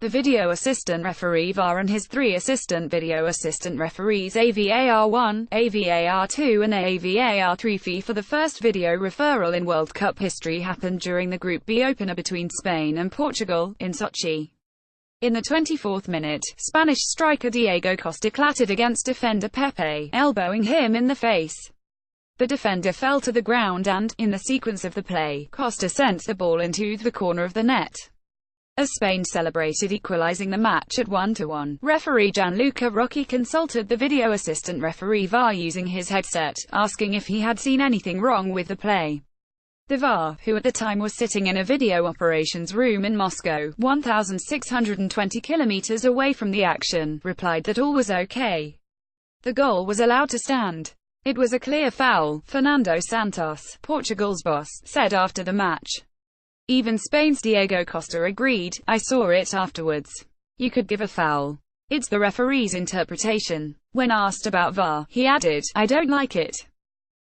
The video assistant referee VAR and his 3 assistant video assistant referees AVAR1, AVAR2 and AVAR3 FIFA. The first video referral in World Cup history happened during the Group B opener between Spain and Portugal, in Sochi. In the 24th minute, Spanish striker Diego Costa clattered against defender Pepe, elbowing him in the face. The defender fell to the ground and, in the sequence of the play, Costa sent the ball into the corner of the net, as Spain celebrated equalizing the match at 1-1. Referee Gianluca Rocchi consulted the video assistant referee VAR using his headset, asking if he had seen anything wrong with the play. The VAR, who at the time was sitting in a video operations room in Moscow, 1,620 kilometers away from the action, replied that all was okay. The goal was allowed to stand. It was a clear foul, Fernando Santos, Portugal's boss, said after the match. Even Spain's Diego Costa agreed, "I saw it afterwards. You could give a foul. It's the referee's interpretation." When asked about VAR, he added, "I don't like it.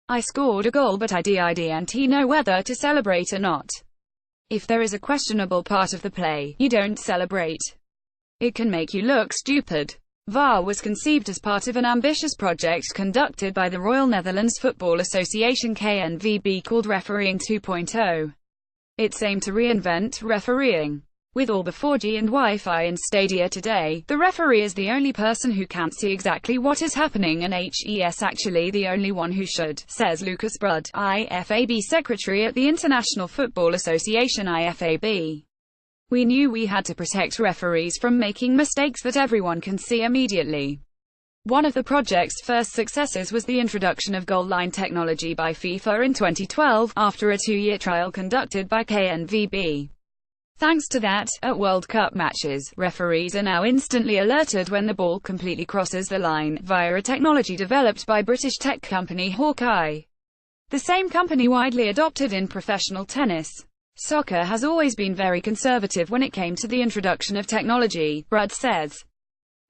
I scored a goal but I didn't know whether to celebrate or not. If there is a questionable part of the play, you don't celebrate. It can make you look stupid." VAR was conceived as part of an ambitious project conducted by the Royal Netherlands Football Association KNVB called Refereeing 2.0. Its aim to reinvent refereeing. With all the 4G and Wi-Fi in stadia today, the referee is the only person who can't see exactly what is happening and he's actually the only one who should, says Lucas Brudd, IFAB secretary at the International Football Association IFAB. "We knew we had to protect referees from making mistakes that everyone can see immediately." One of the project's first successes was the introduction of goal line technology by FIFA in 2012, after a 2-year trial conducted by KNVB. Thanks to that, at World Cup matches, referees are now instantly alerted when the ball completely crosses the line, via a technology developed by British tech company Hawkeye. The same company widely adopted in professional tennis. Soccer has always been very conservative when it came to the introduction of technology, Brudd says.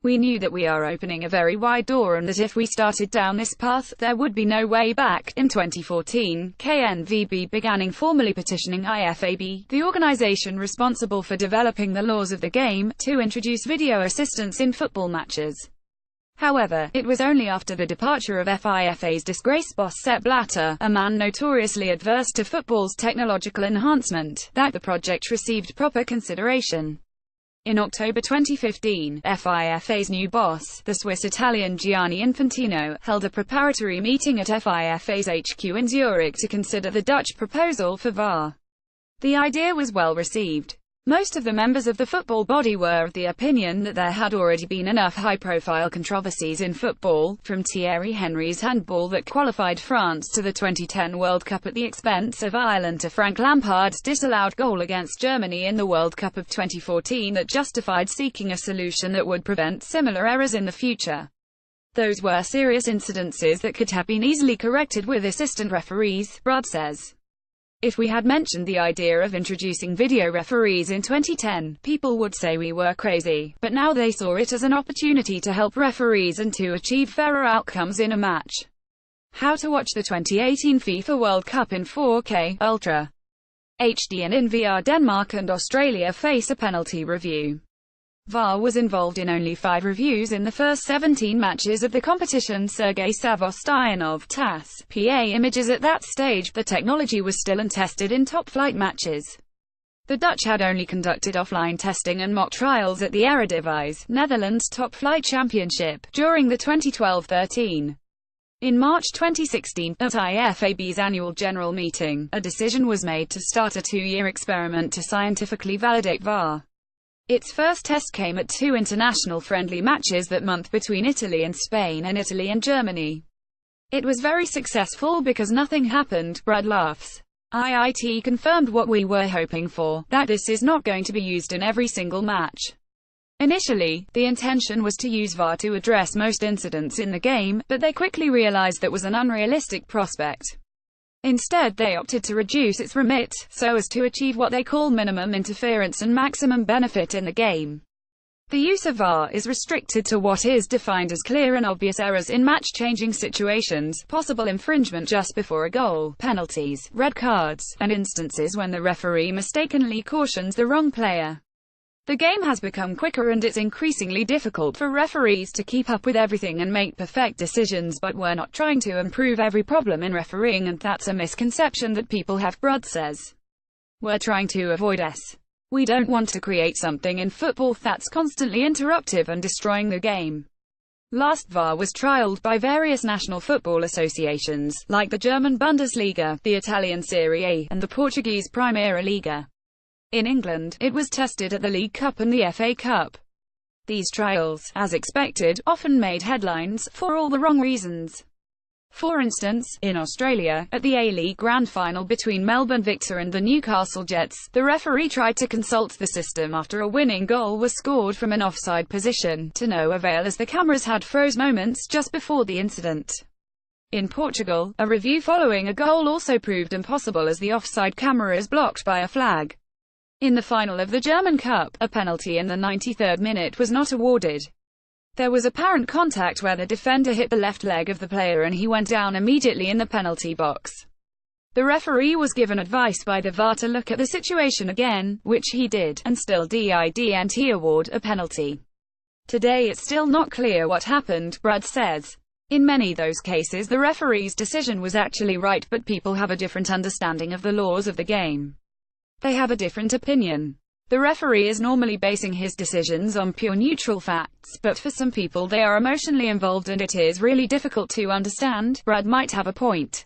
"We knew that we are opening a very wide door and that if we started down this path, there would be no way back." In 2014, KNVB began informally petitioning IFAB, the organization responsible for developing the laws of the game, to introduce video assistance in football matches. However, it was only after the departure of FIFA's disgraced boss Sepp Blatter, a man notoriously adverse to football's technological enhancement, that the project received proper consideration. In October 2015, FIFA's new boss, the Swiss-Italian Gianni Infantino, held a preparatory meeting at FIFA's HQ in Zurich to consider the Dutch proposal for VAR. The idea was well received. Most of the members of the football body were of the opinion that there had already been enough high-profile controversies in football, from Thierry Henry's handball that qualified France to the 2010 World Cup at the expense of Ireland to Frank Lampard's disallowed goal against Germany in the World Cup of 2014 that justified seeking a solution that would prevent similar errors in the future. Those were serious incidences that could have been easily corrected with assistant referees, Brudd says. "If we had mentioned the idea of introducing video referees in 2010, people would say we were crazy, but now they saw it as an opportunity to help referees and to achieve fairer outcomes in a match." How to watch the 2018 FIFA World Cup in 4K, Ultra HD and in VR. Denmark and Australia face a penalty review. VAR was involved in only 5 reviews in the first 17 matches of the competition. Sergei Savostoyanov, TASS, PA Images. At that stage, the technology was still untested in top-flight matches. The Dutch had only conducted offline testing and mock trials at the Eredivisie, Netherlands' top-flight championship, during the 2012-13. In March 2016, at IFAB's annual general meeting, a decision was made to start a 2-year experiment to scientifically validate VAR. Its first test came at 2 international friendly matches that month between Italy and Spain and Italy and Germany. "It was very successful because nothing happened," Brudd laughs. "It confirmed what we were hoping for, that this is not going to be used in every single match. Initially, the intention was to use VAR to address most incidents in the game, but they quickly realized that was an unrealistic prospect. Instead they opted to reduce its remit, so as to achieve what they call minimum interference and maximum benefit in the game. The use of VAR is restricted to what is defined as clear and obvious errors in match-changing situations, possible infringement just before a goal, penalties, red cards, and instances when the referee mistakenly cautions the wrong player. The game has become quicker and it's increasingly difficult for referees to keep up with everything and make perfect decisions, but we're not trying to improve every problem in refereeing, and that's a misconception that people have, Brud says. We're trying to avoid this. We don't want to create something in football that's constantly interruptive and destroying the game. Last VAR was trialed by various national football associations, like the German Bundesliga, the Italian Serie A, and the Portuguese Primeira Liga. In England, it was tested at the League Cup and the FA Cup. These trials, as expected, often made headlines, for all the wrong reasons. For instance, in Australia, at the A-League Grand Final between Melbourne Victor and the Newcastle Jets, the referee tried to consult the system after a winning goal was scored from an offside position, to no avail as the cameras had froze moments just before the incident. In Portugal, a review following a goal also proved impossible as the offside camera is blocked by a flag. In the final of the German Cup, a penalty in the 93rd minute was not awarded. There was apparent contact where the defender hit the left leg of the player and he went down immediately in the penalty box. The referee was given advice by the VAR to look at the situation again, which he did, and still didn't award a penalty. Today it's still not clear what happened, Brud says. In many those cases the referee's decision was actually right, but people have a different understanding of the laws of the game. They have a different opinion. The referee is normally basing his decisions on pure neutral facts, but for some people they are emotionally involved and it is really difficult to understand. Brud might have a point.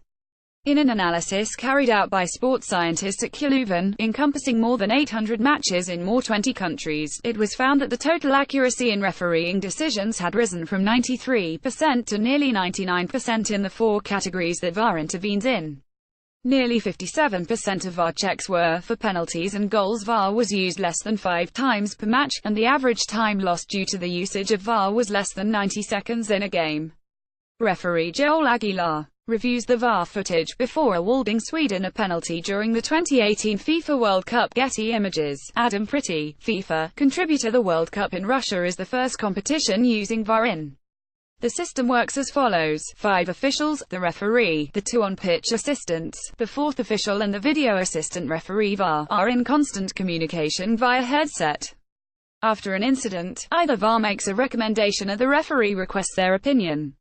In an analysis carried out by sports scientists at Leuven, encompassing more than 800 matches in more 20 countries, it was found that the total accuracy in refereeing decisions had risen from 93% to nearly 99% in the four categories that VAR intervenes in. Nearly 57% of VAR checks were for penalties and goals. VAR was used less than 5 times per match, and the average time lost due to the usage of VAR was less than 90 seconds in a game. Referee Joel Aguilar reviews the VAR footage before awarding Sweden a penalty during the 2018 FIFA World Cup. Getty Images. Adam Pretty, FIFA contributor. The World Cup in Russia is the first competition using VAR in. The system works as follows: 5 officials, the referee, the 2 on-pitch assistants, the 4th official and the video assistant referee VAR, are in constant communication via headset. After an incident, either VAR makes a recommendation or the referee requests their opinion.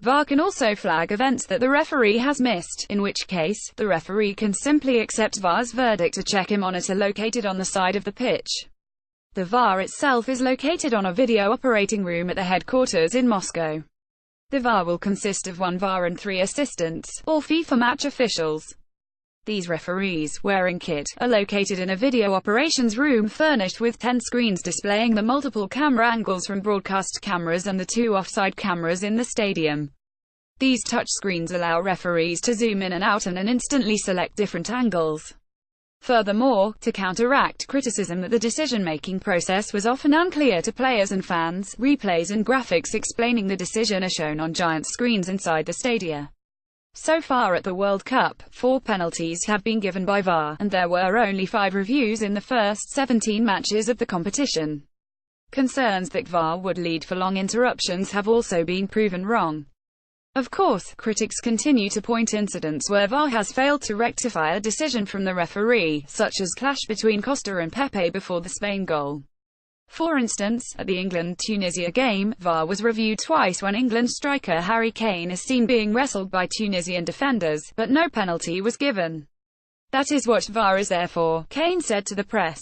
VAR can also flag events that the referee has missed, in which case, the referee can simply accept VAR's verdict. A check-in monitor located on the side of the pitch. The VAR itself is located on a video operating room at the headquarters in Moscow. The VAR will consist of 1 VAR and 3 assistants, all FIFA match officials. These referees, wearing kit, are located in a video operations room furnished with 10 screens displaying the multiple camera angles from broadcast cameras and the 2 offside cameras in the stadium. These touch screens allow referees to zoom in and out and instantly select different angles. Furthermore, to counteract criticism that the decision-making process was often unclear to players and fans, replays and graphics explaining the decision are shown on giant screens inside the stadia. So far at the World Cup, 4 penalties have been given by VAR, and there were only 5 reviews in the first 17 matches of the competition. Concerns that VAR would lead for long interruptions have also been proven wrong. Of course, critics continue to point incidents where VAR has failed to rectify a decision from the referee, such as clash between Costa and Pepe before the Spain goal. For instance, at the England-Tunisia game, VAR was reviewed twice when England striker Harry Kane is seen being wrestled by Tunisian defenders, but no penalty was given. "That is what VAR is there for," Kane said to the press.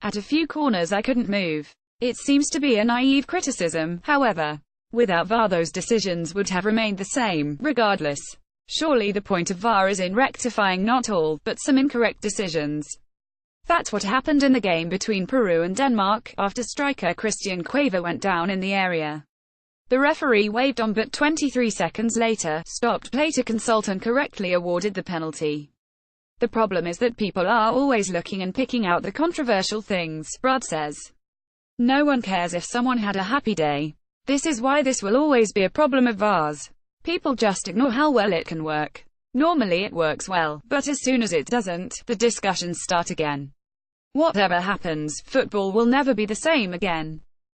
"At a few corners I couldn't move." It seems to be a naive criticism, however. Without VAR those decisions would have remained the same, regardless. Surely the point of VAR is in rectifying not all, but some incorrect decisions. That's what happened in the game between Peru and Denmark, after striker Christian Quaver went down in the area. The referee waved on but 23 seconds later, stopped play to consult and correctly awarded the penalty. The problem is that people are always looking and picking out the controversial things, Brud says. No one cares if someone had a happy day. This is why this will always be a problem of VARs. People just ignore how well it can work. Normally it works well, but as soon as it doesn't, the discussions start again. Whatever happens, football will never be the same again.